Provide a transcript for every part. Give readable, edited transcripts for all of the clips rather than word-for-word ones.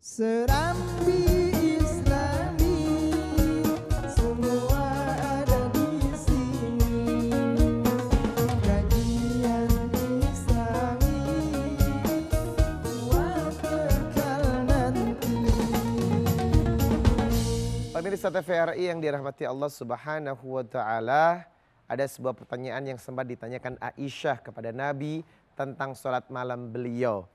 Serambi Islami, semua ada di sini. Kajian Islami, buat bekal nanti. Pemirsa TVRI yang dirahmati Allah Subhanahu wa Ta'ala, ada sebuah pertanyaan yang sempat ditanyakan Aisyah kepada Nabi tentang sholat malam beliau.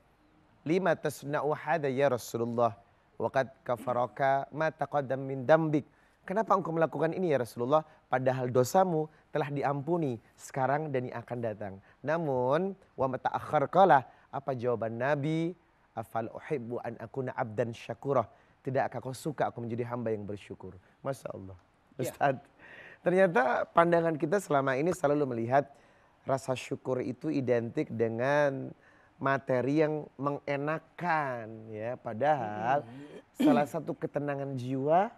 Lima tasna'u hadha ya Rasulullah wa qad kafaraka ma taqaddam min dambik. Kenapa engkau melakukan ini ya Rasulullah, padahal dosamu telah diampuni sekarang dan yang akan datang. Namun wa mata akhar qala, apa jawaban Nabi? Afal uhibbu an akuna abdan syakurah. Tidakkah kau suka aku menjadi hamba yang bersyukur? Masya Allah. Ustaz, ternyata pandangan kita selama ini selalu melihat rasa syukur itu identik dengan materi yang mengenakan, ya. Padahal salah satu ketenangan jiwa,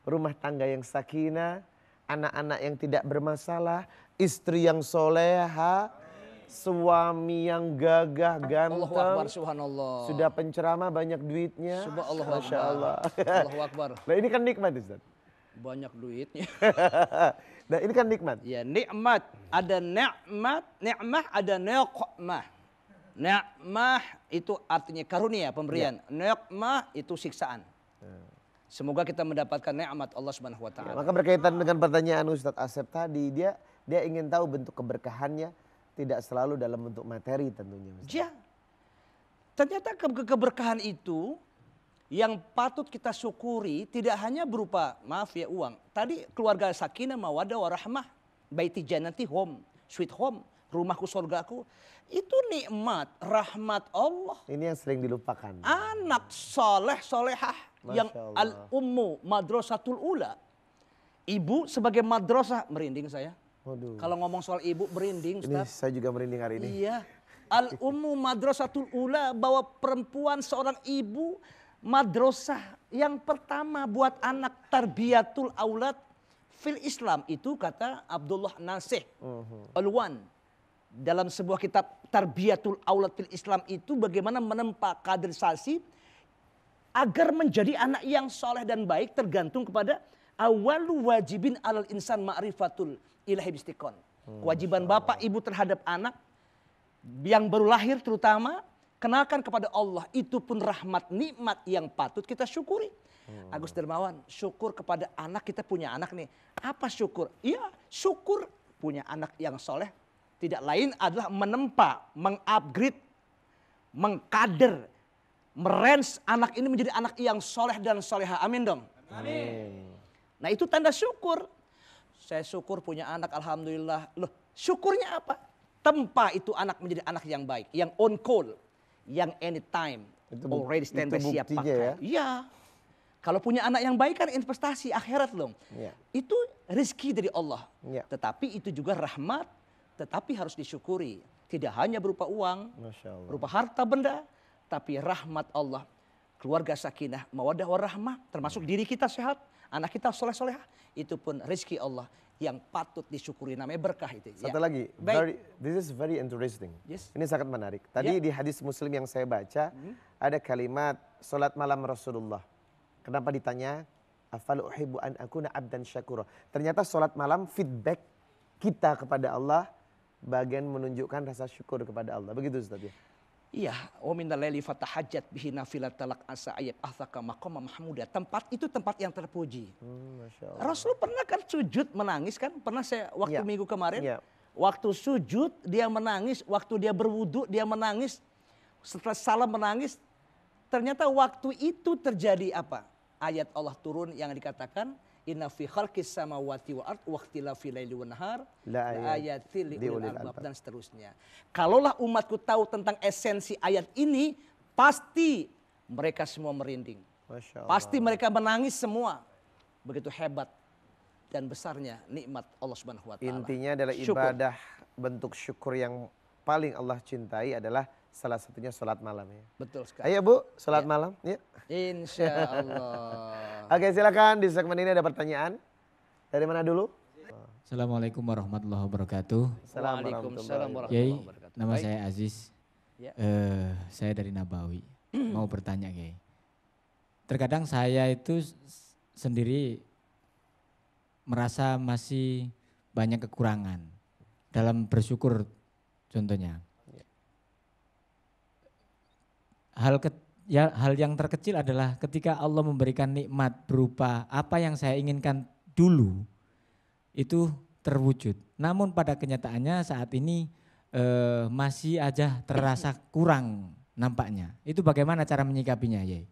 rumah tangga yang sakinah, anak-anak yang tidak bermasalah, istri yang soleha, suami yang gagah Allahu Akbar, ganteng, subhanallah. sudah penceramah banyak duitnya, Subhanallah. Masya Allah. Allahu Akbar. Nah ini kan nikmat Ustaz. Banyak duitnya. Nah ini kan nikmat. Ya, nikmat. Ada nikmat, nikmah, ada niqmah. Nikmah itu artinya karunia, pemberian. Niqmah itu siksaan. Semoga kita mendapatkan nikmat Allah Subhanahu wa Ya, taala. maka berkaitan dengan pertanyaan Ustadz Asep tadi, dia ingin tahu bentuk keberkahannya tidak selalu dalam bentuk materi tentunya. Ustaz. Ya. Ternyata keberkahan itu yang patut kita syukuri tidak hanya berupa maaf ya uang. Tadi keluarga sakinah mawaddah warahmah, baiti jannati home, sweet home, rumahku surgaku. Itu nikmat, rahmat Allah. Ini yang sering dilupakan. Anak soleh solehah yang Masya Allah. al-ummu madrasatul ula. Ibu sebagai madrasah, merinding saya. Waduh. Kalau ngomong soal ibu merinding Ini Ustaz. saya juga merinding hari ini. Iya. Al-ummu madrasatul ula, bahwa perempuan seorang ibu madrasah yang pertama buat anak, tarbiyatul aulad fil Islam, itu kata Abdullah Nasih Alwan dalam sebuah kitab Tarbiyatul Aulad fil Islam, itu bagaimana menempa kaderisasi agar menjadi anak yang soleh dan baik tergantung kepada awalu wajibin alal insan ma'rifatul ilahi bistiqon. Kewajiban bapak ibu terhadap anak yang baru lahir terutama, kenalkan kepada Allah, itu pun rahmat nikmat yang patut kita syukuri. Agus Dermawan, syukur kepada anak, kita punya anak nih. Apa syukur? Iya, syukur punya anak yang soleh. Tidak lain adalah menempa, mengupgrade, mengkader, merens anak ini menjadi anak yang soleh dan soleha. Amin dong. Amin. Nah itu tanda syukur. Saya syukur punya anak, alhamdulillah. Loh, syukurnya apa? Tempa itu anak menjadi anak yang baik, yang on call, yang anytime, already standby itu siap buktinya pakai. ya? Iya. Kalau punya anak yang baik kan investasi akhirat loh. Iya. Itu rezeki dari Allah. Iya. Tetapi itu juga rahmat, tetapi harus disyukuri. Tidak hanya berupa uang, Masya Allah. berupa harta benda, tapi rahmat Allah. Keluarga sakinah, mawaddah warahmah, termasuk diri kita sehat, anak kita soleh-solehah, itu pun rezeki Allah yang patut disyukuri, namanya berkah itu. Satu Ya. lagi, Baik. this is very interesting. Yes. Ini sangat menarik. Tadi di hadis Muslim yang saya baca, ada kalimat sholat malam Rasulullah. Kenapa ditanya? Afal uhibbu an akuna abdan syakura. Ternyata sholat malam feedback kita kepada Allah, bagian menunjukkan rasa syukur kepada Allah. Begitu Ustaz ya? Iya, wa minal laili fatahajjat bihi nafilatal lak asa ayat athaka maqama mahmuda. Tempat itu tempat yang terpuji. Masya Allah. Rasul pernah kan sujud menangis kan? Pernah saya waktu Iya. minggu kemarin. Iya. Waktu sujud dia menangis, waktu dia berwudu dia menangis, setelah salam menangis. Ternyata waktu itu terjadi apa? Ayat Allah turun yang dikatakan inna fi khalqis samawati wal ard wa ikhtilafil laili wan nahar la ayatil liulil albab, dan seterusnya. Kalaulah umatku tahu tentang esensi ayat ini, pasti mereka semua merinding. Masya Allah. Pasti mereka menangis semua. Begitu hebat dan besarnya nikmat Allah Subhanahu wa taala. Intinya adalah Syukur. ibadah bentuk syukur yang paling Allah cintai adalah salah satunya sholat malam ya. Betul sekali. Ayo Bu, sholat Ya. malam. Ya. Insya Allah. Oke silakan, di segmen ini ada pertanyaan. Dari mana dulu? Assalamualaikum warahmatullahi wabarakatuh. Waalaikumsalam warahmatullahi Kiai, wabarakatuh. nama Baik. saya Aziz. Ya. Saya dari Nabawi. Mau bertanya Kiai. terkadang saya itu sendiri merasa masih banyak kekurangan dalam bersyukur contohnya. Hal yang terkecil adalah ketika Allah memberikan nikmat berupa apa yang saya inginkan dulu itu terwujud. Namun pada kenyataannya saat ini masih aja terasa kurang nampaknya. Itu bagaimana cara menyikapinya, Yai?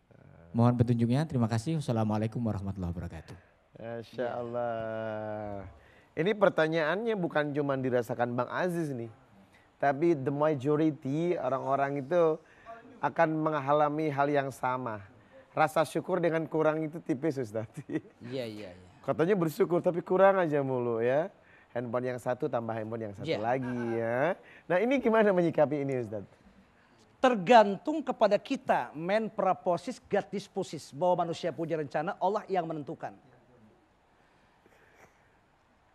Mohon petunjuknya. Terima kasih. Wassalamualaikum warahmatullahi wabarakatuh. Masya Allah. Ini pertanyaannya bukan cuma dirasakan Bang Aziz nih. Tapi the majority orang-orang itu akan mengalami hal yang sama. Rasa syukur dengan kurang itu tipis Ustaz. Iya. Katanya bersyukur tapi kurang aja mulu ya. Handphone yang satu tambah handphone yang satu lagi ya. Nah ini gimana menyikapi ini Ustaz? Tergantung kepada kita, man praposis, God disposis. Bahwa manusia punya rencana, Allah yang menentukan.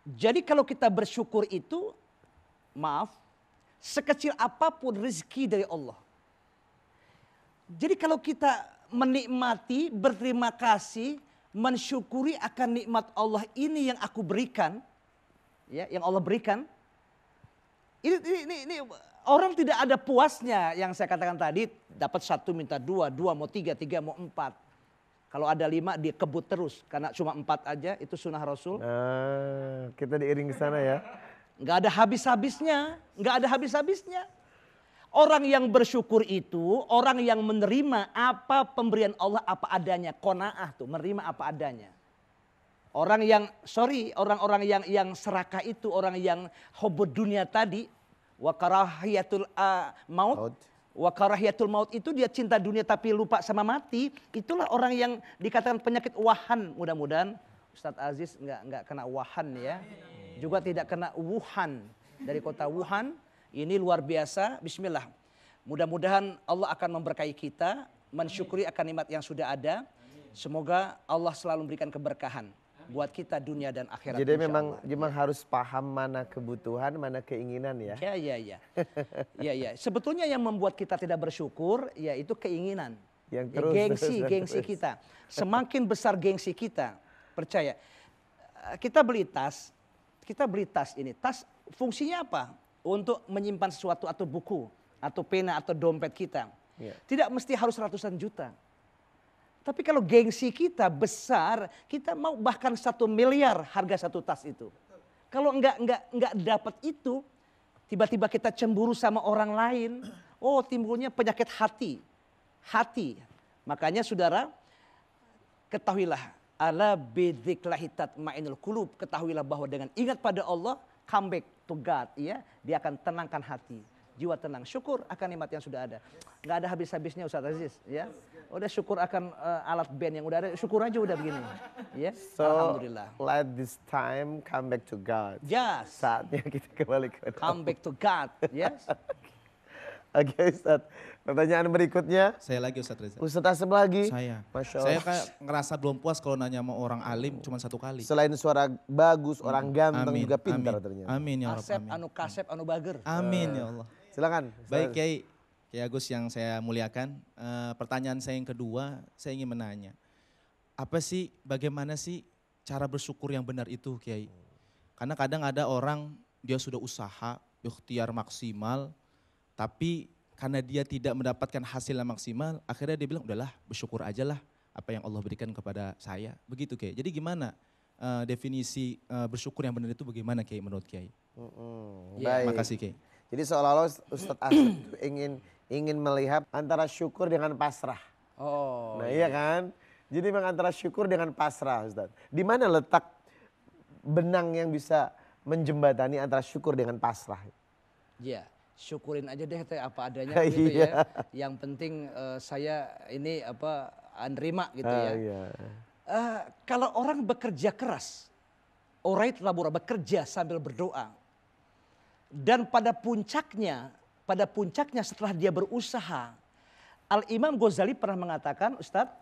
Jadi kalau kita bersyukur itu, maaf, sekecil apapun rezeki dari Allah. Jadi kalau kita menikmati, berterima kasih, mensyukuri akan nikmat Allah ini yang aku berikan, ya, yang Allah berikan. Ini orang tidak ada puasnya yang saya katakan tadi, dapat 1 minta 2, 2 mau 3, 3 mau 4. Kalau ada 5 dia kebut terus karena cuma 4 aja itu sunnah Rasul. Kita diiring ke sana ya. Nggak ada habis-habisnya, nggak ada habis-habisnya. Orang yang bersyukur itu orang yang menerima apa pemberian Allah apa adanya, qanaah tuh, menerima apa adanya. Orang-orang yang serakah itu, orang yang hubud dunia tadi, wa karahiyatul maut, wa karahiyatul maut itu dia cinta dunia tapi lupa sama mati. Itulah orang yang dikatakan penyakit wahan. Mudah-mudahan Ustadz Aziz nggak kena wahan ya, juga tidak kena Wuhan dari kota Wuhan. Ini luar biasa, bismillah. Mudah-mudahan Allah akan memberkahi kita, mensyukuri akan nikmat yang sudah ada. Semoga Allah selalu memberikan keberkahan buat kita dunia dan akhirat. Jadi memang harus paham mana kebutuhan, mana keinginan ya. Ya. Sebetulnya yang membuat kita tidak bersyukur, yaitu keinginan. Yang Gengsi kita. Semakin besar gengsi kita, percaya. Kita beli tas ini. Tas fungsinya apa? Untuk menyimpan sesuatu atau buku, atau pena, atau dompet kita. Tidak mesti harus ratusan juta. Tapi kalau gengsi kita besar, kita mau bahkan 1 miliar harga satu tas itu. Kalau enggak dapat itu, tiba-tiba kita cemburu sama orang lain, oh timbulnya penyakit hati. Makanya saudara, ketahuilah, ala bidziklahi tatmainul qulub, ketahuilah bahwa dengan ingat pada Allah, come back to God, ya, dia akan tenangkan hati, jiwa tenang, syukur akan nikmat yang sudah ada. Nggak ada habis-habisnya Ustadz Aziz, ya. Udah syukur akan alat band yang udah ada, syukur aja udah begini, ya. So, alhamdulillah. Let this time come back to God. Yes. Saatnya kita kembali ke Allah. Come back to God, yes. Oke Ustadz, pertanyaan berikutnya. Saya lagi Ustadz Reza. Ustadz Asep lagi. Saya. Masya Allah. Saya kayak ngerasa belum puas kalau nanya sama orang alim cuma 1 kali. Selain suara bagus, orang ganteng juga pintar ternyata. Amin ya Allah. Asep, anu kasep, anu bager. Amin ya Allah. Silakan. Baik Kiai Agus yang saya muliakan. Pertanyaan saya yang kedua, saya ingin menanya. Bagaimana sih cara bersyukur yang benar itu Kiai? Karena kadang ada orang dia sudah usaha, ikhtiar maksimal, tapi karena dia tidak mendapatkan hasil yang maksimal, akhirnya dia bilang udahlah bersyukur aja lah apa yang Allah berikan kepada saya. Begitu Kiai. Jadi gimana definisi bersyukur yang benar itu bagaimana Kiai menurut Kiai? Baik. Makasih Kiai. Jadi seolah-olah Ustadz Asep ingin melihat antara syukur dengan pasrah. Oh. Nah iya kan? Jadi memang antara syukur dengan pasrah Ustadz. Di mana letak benang yang bisa menjembatani antara syukur dengan pasrah? Iya, syukurin aja deh apa adanya gitu ya. Yang penting saya ini nerima gitu ya. Kalau orang bekerja keras, orait labora, bekerja sambil berdoa. Dan pada puncaknya setelah dia berusaha, Al-Imam Ghazali pernah mengatakan, Ustadz,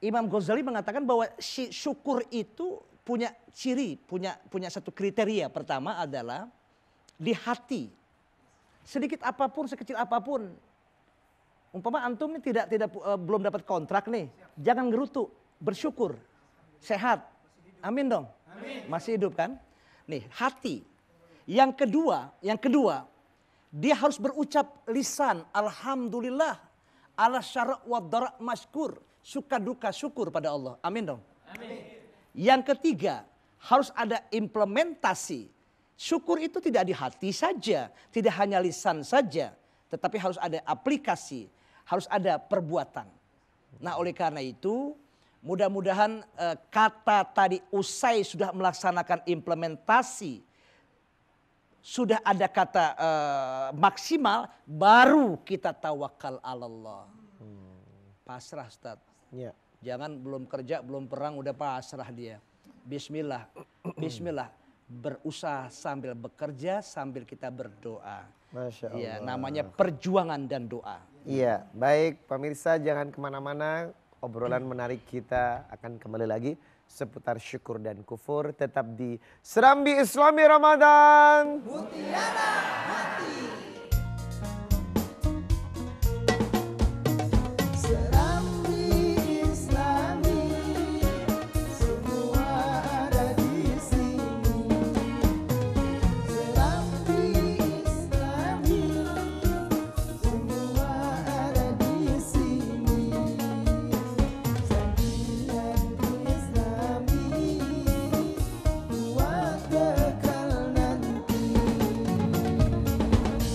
Imam Ghazali mengatakan bahwa syukur itu punya ciri, punya satu kriteria. Pertama adalah di hati. Sedikit apapun, sekecil apapun, Umpama antum ini belum dapat kontrak nih, jangan gerutu, bersyukur, sehat, amin dong. Masih hidup kan? Nih hati. Yang kedua, dia harus berucap lisan, alhamdulillah, ala syara' wa dara' masykur, suka duka syukur pada Allah. Amin dong. Yang ketiga, harus ada implementasi. Syukur itu tidak di hati saja, tidak hanya lisan saja, tetapi harus ada aplikasi, harus ada perbuatan. Nah, oleh karena itu, mudah-mudahan kata tadi usai sudah melaksanakan implementasi, sudah ada kata maksimal, baru kita tawakal Allah. Pasrah, Ustaz. Ya. Jangan belum kerja, belum perang, udah pasrah dia. Bismillah, bismillah. Berusaha sambil bekerja, sambil kita berdoa. Masya Allah. Ya, namanya perjuangan dan doa. Iya, baik pemirsa jangan kemana-mana. Obrolan menarik kita akan kembali lagi seputar syukur dan kufur. Tetap di Serambi Islami Ramadan. Mutiara.